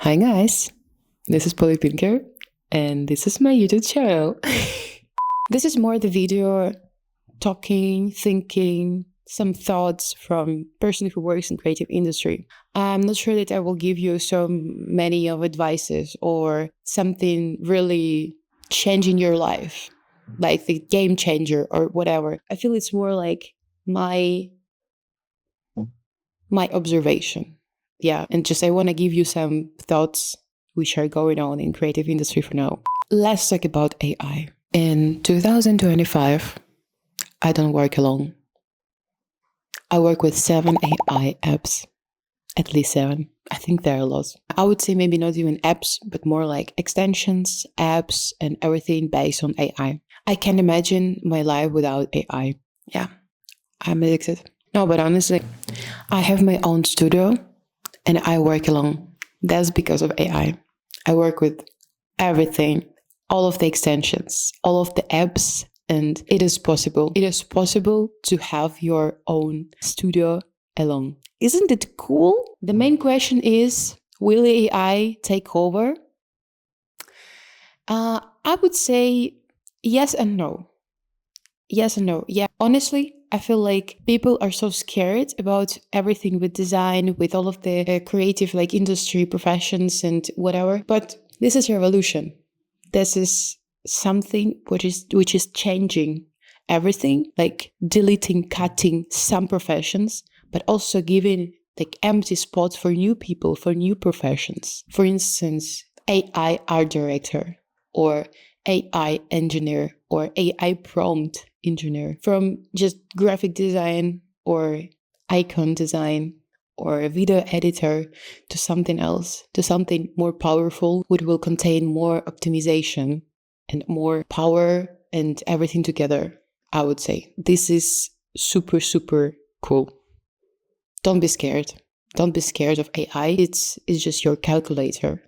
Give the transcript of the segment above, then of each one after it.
Hi guys, this is Pinker, and this is my YouTube channel. This is more the video talking, thinking, some thoughts from person who works in creative industry. I'm not sure that I will give you so many of advices or something really changing your life, like the game changer or whatever. I feel it's more like my observation. Yeah, and just I want to give you some thoughts which are going on in creative industry for now. Let's talk about AI. In 2025, I don't work alone. I work with 7 AI apps, at least 7. I think there are lots. I would say maybe not even apps, but more like extensions, apps, and everything based on AI. I can't imagine my life without AI. Yeah, I'm addicted. No, but honestly, I have my own studio and I work alone. That's because of AI. I work with everything, all of the extensions, all of the apps, and it is possible. It is possible to have your own studio alone. Isn't it cool? The main question is, will AI take over? I would say yes and no. Yes and no. Yeah, honestly, I feel like people are so scared about everything with design, with all of the creative like industry professions and whatever. But this is a revolution. This is something which is changing everything, like deleting, cutting some professions, but also giving like empty spots for new people, for new professions. For instance, AI art director or AI engineer or AI prompt engineer, from just graphic design or icon design or a video editor to something else, to something more powerful, which will contain more optimization and more power and everything together. I would say this is super, super cool. Don't be scared. Don't be scared of AI. It's just your calculator.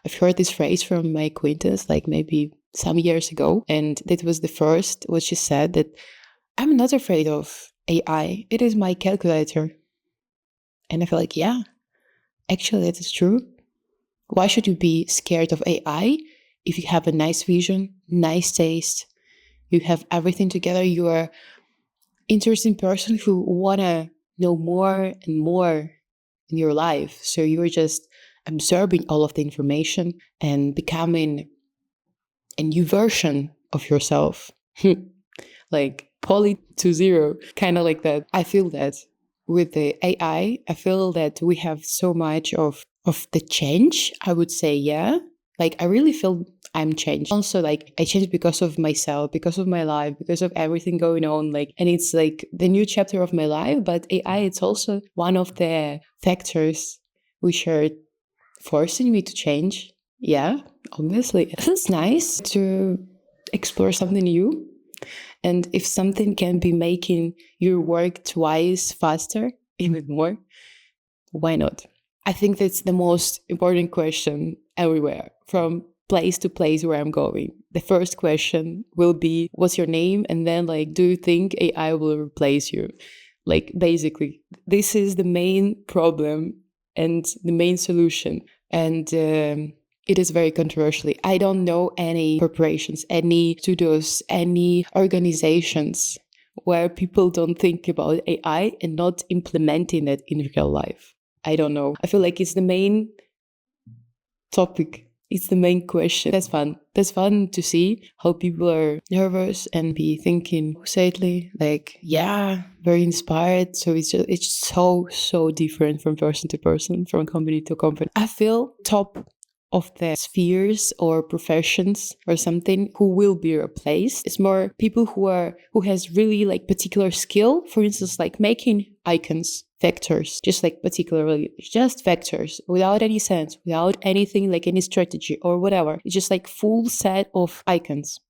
I've heard this phrase from my acquaintance like maybe some years ago, and that was the first what she said, that I'm not afraid of AI. It is my calculator. And I feel like, yeah, actually that is true. Why should you be scared of AI if you have a nice vision, nice taste, you have everything together, you are interesting person who wanna know more and more in your life. So you're just absorbing all of the information and becoming a new version of yourself. Like poly to zero, kind of like that. I feel that with the AI, I feel that we have so much of the change. I would say, yeah. Like I really feel I'm changed. Also, like I changed because of myself, because of my life, because of everything going on. Like, and it's like the new chapter of my life. But AI, it's also one of the factors which are forcing me to change. Yeah, obviously. It's nice to explore something new. And if something can be making your work twice faster, even more, why not? I think that's the most important question everywhere, from place to place where I'm going. The first question will be, what's your name? And then, like, do you think AI will replace you? Like, basically, this is the main problem and the main solution. And it is very controversial. I don't know any corporations, any studios, any organizations where people don't think about AI and not implementing it in real life. I don't know. I feel like it's the main topic. It's the main question. That's fun. That's fun to see how people are nervous and be thinking sadly, like, yeah, very inspired. So it's so different from person to person, from company to company. I feel top of the spheres or professions or something who will be replaced. It's more people who has really like particular skill, for instance, like making icons, vectors, just like particularly just vectors, without any sense, without anything like any strategy or whatever. It's just like full set of icons.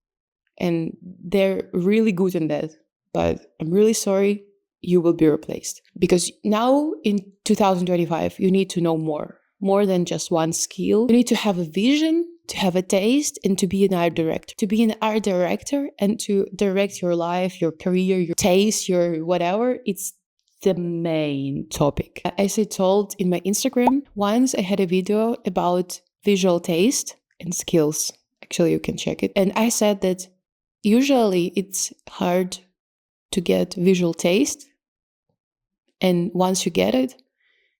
And they're really good in that. But I'm really sorry, you will be replaced. Because now in 2025, you need to know more than just one skill. You need to have a vision, to have a taste, and to be an art director. To be an art director and to direct your life, your career, your taste, your whatever, it's the main topic. As I told in my Instagram, once I had a video about visual taste and skills. Actually, you can check it. And I said that usually it's hard to get visual taste. And once you get it,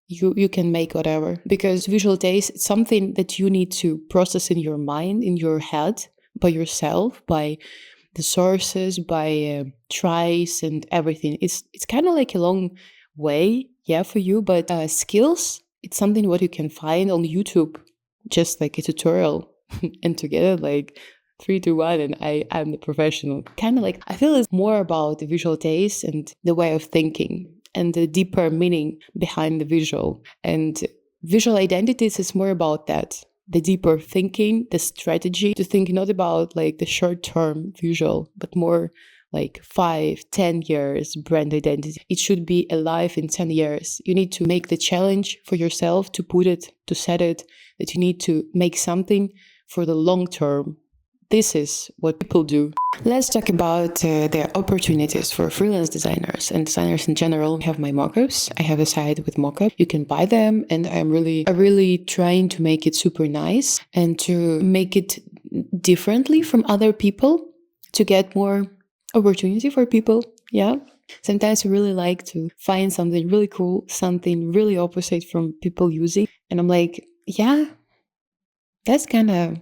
you can make whatever. Because visual taste is something that you need to process in your mind, in your head, by yourself, by the sources, by tries and everything. It's kind of like a long way, yeah, for you. But skills, it's something what you can find on YouTube, just like a tutorial, and to get it like 3, 2, 1, and I'm the professional. Kind of like I feel it's more about the visual taste and the way of thinking and the deeper meaning behind the visual. And visual identities is more about that. The deeper thinking, the strategy to think not about like the short-term visual, but more like 5, 10 years brand identity. It should be alive in 10 years. You need to make the challenge for yourself to put it, to set it, that you need to make something for the long term. This is what people do. Let's talk about the opportunities for freelance designers and designers in general. I have my mockups. I have a site with mockup. You can buy them, and I'm really trying to make it super nice and to make it differently from other people to get more opportunity for people. Yeah. Sometimes I really like to find something really cool, something really opposite from people using. And I'm like, yeah, that's kind of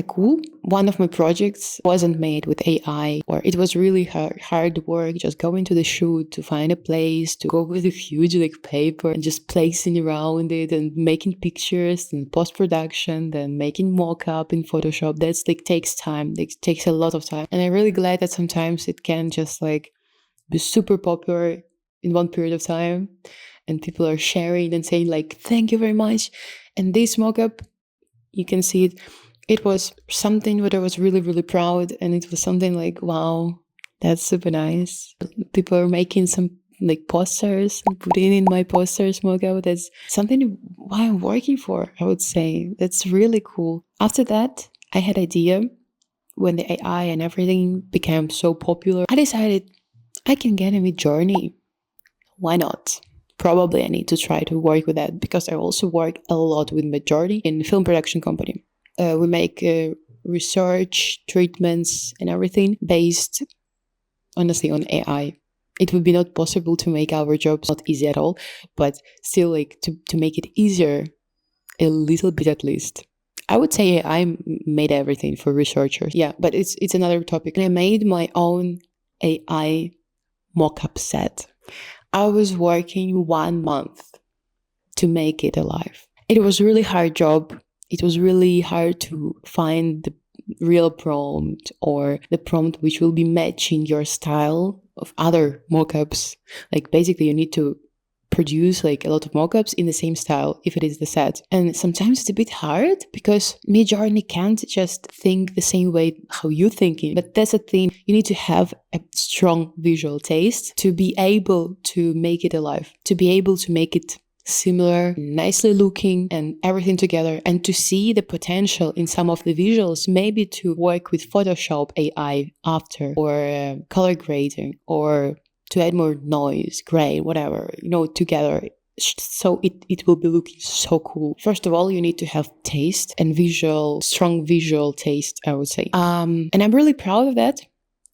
cool. One of my projects wasn't made with AI, or it was really hard work, just going to the shoot to find a place, to go with a huge like paper and just placing around it and making pictures and post-production, then making mock-up in Photoshop. That's like takes time. It takes a lot of time. And I'm really glad that sometimes it can just like be super popular in one period of time and people are sharing and saying like, thank you very much. And this mock-up, you can see it. It was something that I was really proud, and it was something like, wow, that's super nice. People are making some like posters and putting in my posters mock-up. That's something why I'm working for, I would say. That's really cool. After that, I had idea when the AI and everything became so popular. I decided I can get a Midjourney. Why not? Probably I need to try to work with that because I also work a lot with Midjourney in a film production company. We make research, treatments, and everything based, honestly, on AI. It would be not possible to make our jobs not easy at all, but still, like to make it easier, a little bit at least. I would say AI made everything for researchers. Yeah, but it's another topic. And I made my own AI mock-up set. I was working 1 month to make it alive. It was a really hard job. It was really hard to find the real prompt or the prompt which will be matching your style of other mockups. Like basically you need to produce like a lot of mockups in the same style if it is the set. And sometimes it's a bit hard because Midjourney can't just think the same way how you're thinking. But that's the thing. You need to have a strong visual taste to be able to make it alive, to be able to make it similar, nicely looking and everything together, and to see the potential in some of the visuals, maybe to work with Photoshop AI after, or color grading, or to add more noise, gray, whatever, together. So it will be looking so cool. First of all, you need to have taste and strong visual taste, I would say. And I'm really proud of that.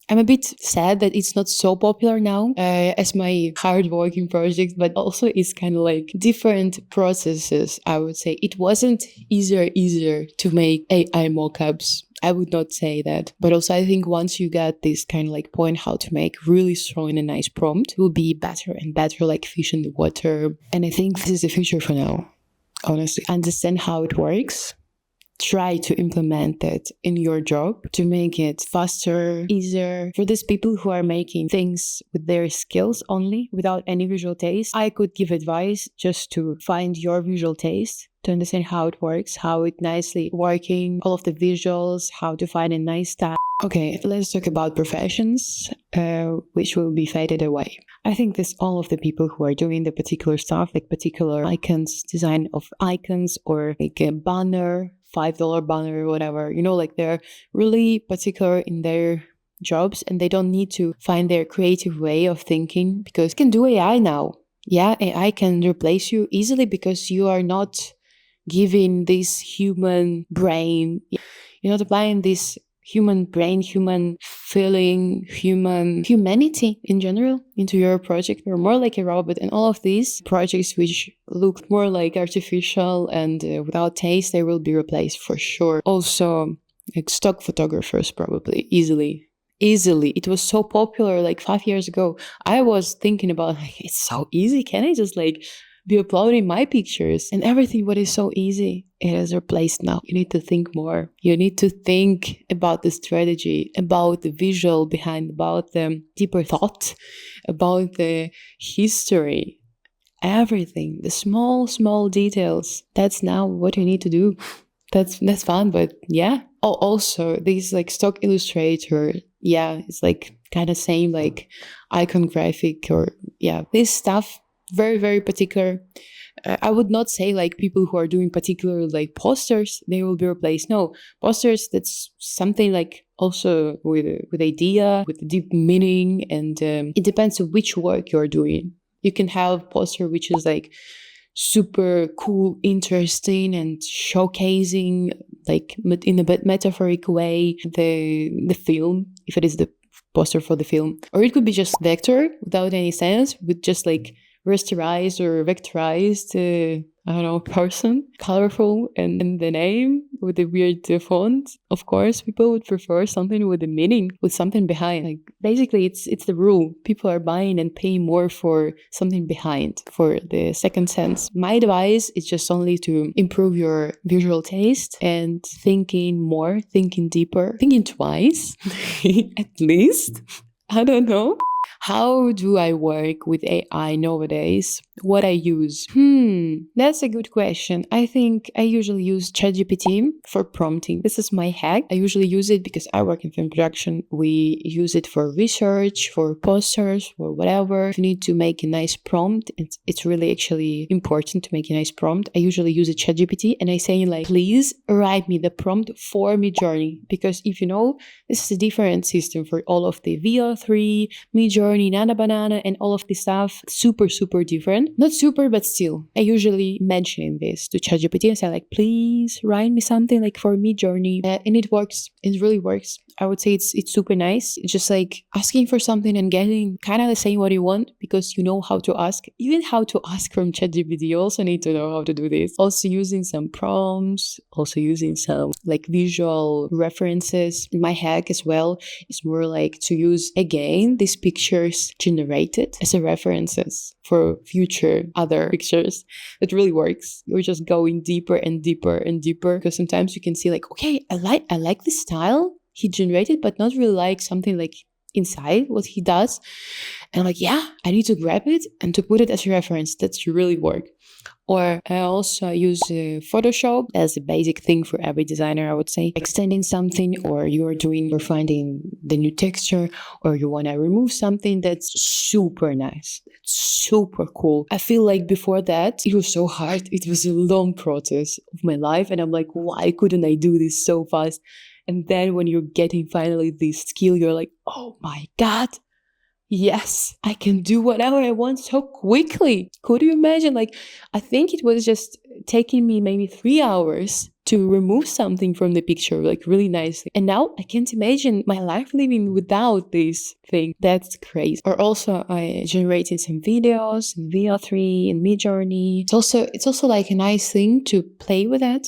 I'm a bit sad that it's not so popular now as my hard-working project, but also it's kind of like different processes, I would say. It wasn't easier to make AI mockups. I would not say that. But also I think once you get this kind of like point how to make really strong and a nice prompt, it will be better and better, like fish in the water. And I think this is the future for now, honestly. Understand how it works. Try to implement it in your job to make it faster, easier. For these people who are making things with their skills only, without any visual taste, I could give advice just to find your visual taste, to understand how it works, how it nicely working, all of the visuals, how to find a nice style. Okay, let's talk about professions, which will be faded away. I think this all of the people who are doing the particular stuff, like particular icons, design of icons, or like a banner, $5 banner or whatever, like they're really particular in their jobs and they don't need to find their creative way of thinking because you can do AI now. Yeah, AI can replace you easily because you are not giving this human brain, you're not applying this human brain, human feeling, human humanity in general into your project. You're more like a robot. And all of these projects which look more like artificial and without taste, they will be replaced for sure. Also, like stock photographers, probably easily. It was so popular like 5 years ago. I was thinking about like, it's so easy. Can I just like be uploading my pictures and everything? What is so easy, it is replaced now. You need to think more. You need to think about the strategy, about the visual behind, about the deeper thought, about the history, everything, the small details. That's now what you need to do. That's fun, but yeah. Oh, also these like stock illustrator, yeah, it's like kind of same like icon graphic or yeah, this stuff very particular. I would not say like people who are doing particular like posters they will be replaced. No, posters, that's something like also with idea, with deep meaning, and it depends on which work you're doing. You can have poster which is like super cool, interesting, and showcasing like in a bit metaphoric way the film, if it is the poster for the film, or it could be just vector without any sense, with just like rasterized or vectorized I don't know, person, colorful, and the name with the weird font. Of course, people would prefer something with a meaning, with something behind. Like basically, it's the rule. People are buying and paying more for something behind, for the second sense. My advice is just only to improve your visual taste and thinking more, thinking deeper, thinking twice, at least. I don't know. How do I work with AI nowadays? What I use? That's a good question. I think I usually use ChatGPT for prompting. This is my hack. I usually use it because I work in film production. We use it for research, for posters, for whatever. If you need to make a nice prompt, it's really actually important to make a nice prompt. I usually use a ChatGPT and I say like, please write me the prompt for Midjourney, because if you know, this is a different system for all of the VO3, Midjourney, Nana Banana, and all of this stuff. Super different. Not super, but still. I usually mention this to ChatGPT and say like, please write me something like for Midjourney, and it works. It really works. I would say it's super nice. It's just like asking for something and getting kind of the same what you want, because you know how to ask. Even how to ask from ChatGPT, you also need to know how to do this. Also using some prompts, also using some like visual references. My hack as well is more like to use again these pictures generated as a references for future other pictures. It really works. You're just going deeper and deeper and deeper, because sometimes you can see like, okay, I like this style he generated, but not really like something like inside what he does. And I'm like, yeah, I need to grab it and to put it as a reference. That's really work. Or I also use Photoshop as a basic thing for every designer, I would say. Extending something, or you're finding the new texture, or you want to remove something that's super nice. That's super cool. I feel like before that, it was so hard. It was a long process of my life. And I'm like, why couldn't I do this so fast? And then when you're getting finally this skill, you're like, oh my God, yes, I can do whatever I want so quickly. Could you imagine? Like, I think it was just taking me maybe 3 hours to remove something from the picture, like really nicely. And now I can't imagine my life living without this thing. That's crazy. Or also I generated some videos in VO3 and Midjourney. It's also like a nice thing to play with it,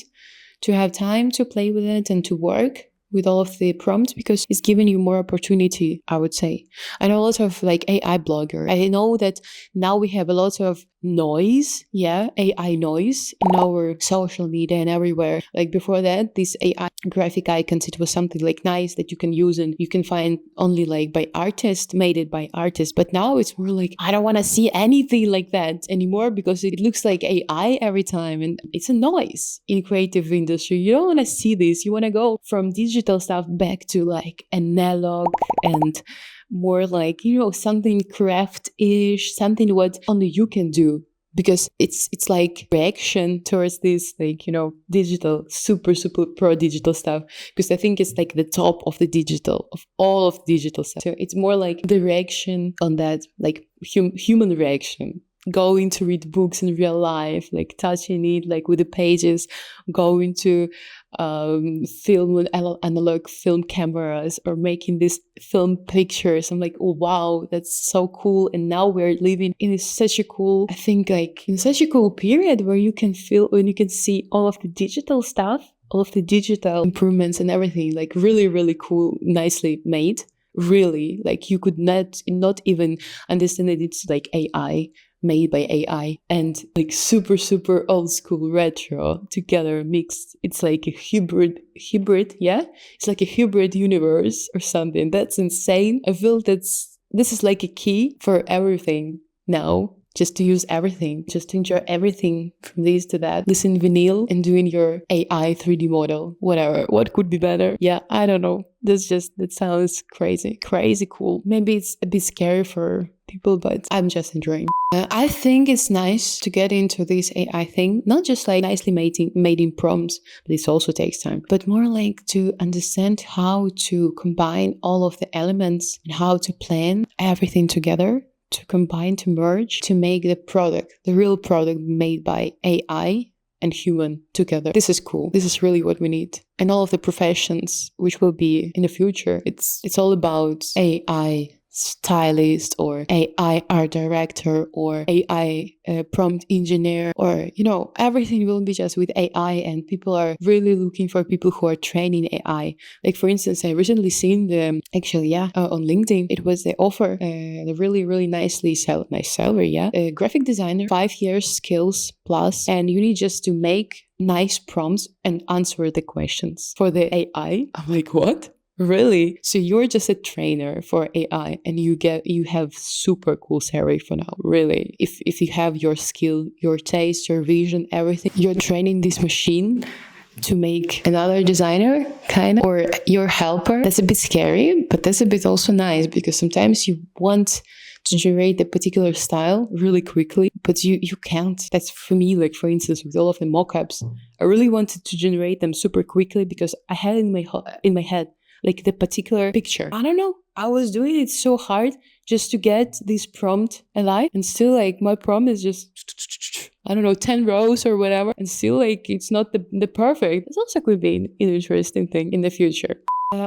to have time to play with it and to work with all of the prompts, because it's giving you more opportunity, I would say. I know a lot of like AI bloggers. I know that now we have a lot of noise, AI noise in our social media and everywhere. Like before that, these AI graphic icons, it was something like nice that you can use and you can find only like by artists, made it by artists. But now it's more like, I don't want to see anything like that anymore, because it looks like AI every time, and it's a noise in creative industry. You don't want to see this. You want to go from digital stuff back to like analog and more like, something craft-ish, something what only you can do, because it's like reaction towards this like, digital, super pro digital stuff, because I think it's like the top of the digital, of all of digital stuff. So it's more like the reaction on that, like human reaction. going to read books in real life, like touching it, like with the pages, going to film with analog film cameras or making these film pictures. I'm like, oh wow, that's so cool. And now we're living in such a cool, I think, like in such a cool period where you can feel, when you can see all of the digital stuff, all of the digital improvements and everything, like really, really cool, nicely made. Really, like you could not even understand that it's like AI, made by AI, and like super, super old school retro together mixed. It's like a hybrid, yeah? It's like a hybrid universe or something. That's insane. I feel this is like a key for everything now. Just to use everything, just to enjoy everything from this to that. Listen vinyl and doing your AI 3D model, whatever. What could be better? Yeah, I don't know. That sounds crazy cool. Maybe it's a bit scary for people, but I'm just enjoying. I think it's nice to get into this AI thing, not just like nicely made in prompts, but this also takes time, but more like to understand how to combine all of the elements and how to plan everything together, to combine, to merge, to make the product, the real product made by AI and human together. This is cool. This is really what we need. And all of the professions which will be in the future, it's all about AI stylist or AI art director or AI prompt engineer, or everything will be just with AI, and people are really looking for people who are training AI. Like for instance, I recently seen on LinkedIn, it was the offer, the really, really nice salary, a graphic designer, 5 years skills plus, and you need just to make nice prompts and answer the questions for the AI. I'm like, what? Really? So you're just a trainer for AI and you have super cool salary for now. Really? If you have your skill, your taste, your vision, everything, you're training this machine to make another designer, kind of, or your helper. That's a bit scary, but that's a bit also nice, because sometimes you want to generate a particular style really quickly, but you can't. That's for me, like for instance, with all of the mockups, I really wanted to generate them super quickly because I had in my head like the particular picture. I don't know. I was doing it so hard just to get this prompt alive, and still like my prompt is just, I don't know, 10 rows or whatever, and still like it's not the perfect. It also could be an interesting thing in the future.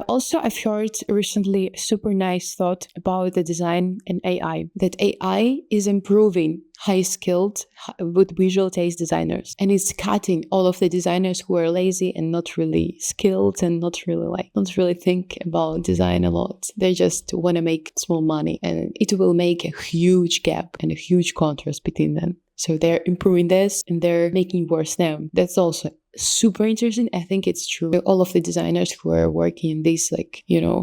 Also, I've heard recently a super nice thought about the design and AI, that AI is improving high-skilled with visual taste designers, and it's cutting all of the designers who are lazy and not really skilled and don't really think about design a lot. They just want to make small money, and it will make a huge gap and a huge contrast between them. So they're improving this and they're making worse now. That's also super interesting. I think it's true. All of the designers who are working in this, like,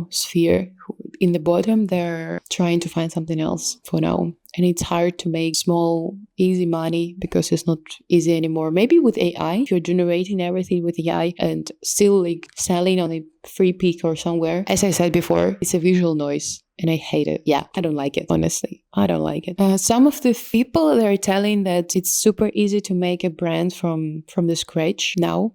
sphere, in the bottom, they're trying to find something else for now. And it's hard to make small, easy money because it's not easy anymore. Maybe with AI, if you're generating everything with AI and still like selling on a free peak or somewhere, as I said before, it's a visual noise. And I hate it. Yeah, I don't like it, honestly. I don't like it. Some of the people, they're telling that it's super easy to make a brand from the scratch now.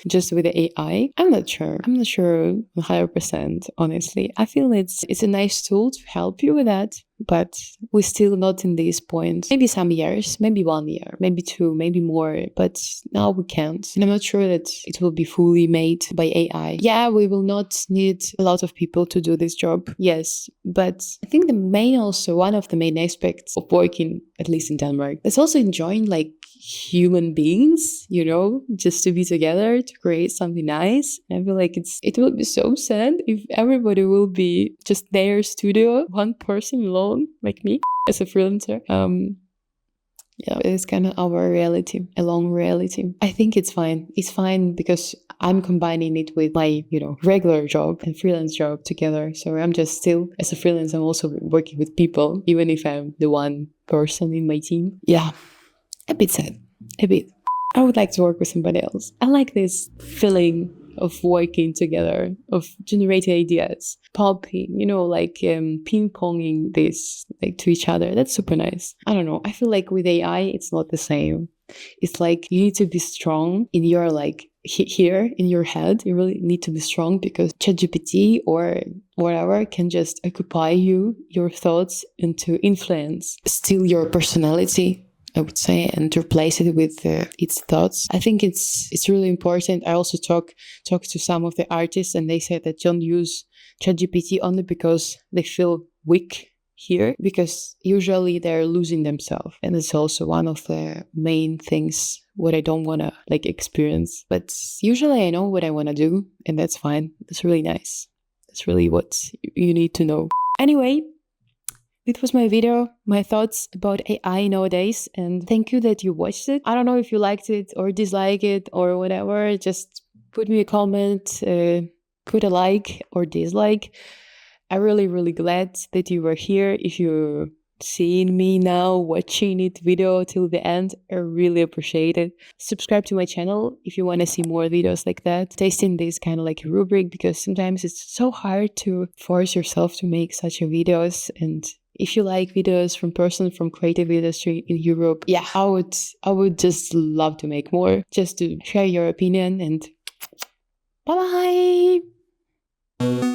Just with the AI. I'm not sure 100%, honestly. I feel it's a nice tool to help you with that, but we're still not in this point. Maybe some years, maybe 1 year, maybe 2, maybe more, but now we can't. And I'm not sure that it will be fully made by AI. Yeah, we will not need a lot of people to do this job. Yes, but I think one of the main aspects of working, at least in Denmark, is also enjoying like human beings, just to be together to create something nice. And I feel like it will be so sad if everybody will be just their studio, one person alone, like me as a freelancer. Yeah, it's kind of our reality, a long reality. I think it's fine. It's fine because I'm combining it with my, regular job and freelance job together. So I'm just still, as a freelance, I'm also working with people, even if I'm the one person in my team. Yeah. A bit sad. A bit. I would like to work with somebody else. I like this feeling of working together, of generating ideas, popping, ping-ponging this like to each other. That's super nice. I don't know. I feel like with AI, it's not the same. It's like you need to be strong in your like here in your head. You really need to be strong because ChatGPT or whatever can just occupy you, your thoughts, and to influence, steal your personality, I would say, and replace it with its thoughts. I think it's really important. I also talk to some of the artists, and they say that don't use ChatGPT only because they feel weak here, because usually they're losing themselves, and it's also one of the main things what I don't want to like experience. But usually I know what I want to do, and that's fine. That's really nice. That's really what you need to know. Anyway, it was my video, my thoughts about AI nowadays, and thank you that you watched it. I don't know if you liked it or dislike it or whatever. Just put me a comment, put a like or dislike. I'm really, really glad that you were here. If you're seeing me now, watching it video till the end, I really appreciate it. Subscribe to my channel if you want to see more videos like that. Tasting this kind of like a rubric, because sometimes it's so hard to force yourself to make such a videos. And if you like videos from person from creative industry in Europe, yeah, I would just love to make more, just to share your opinion. And bye bye.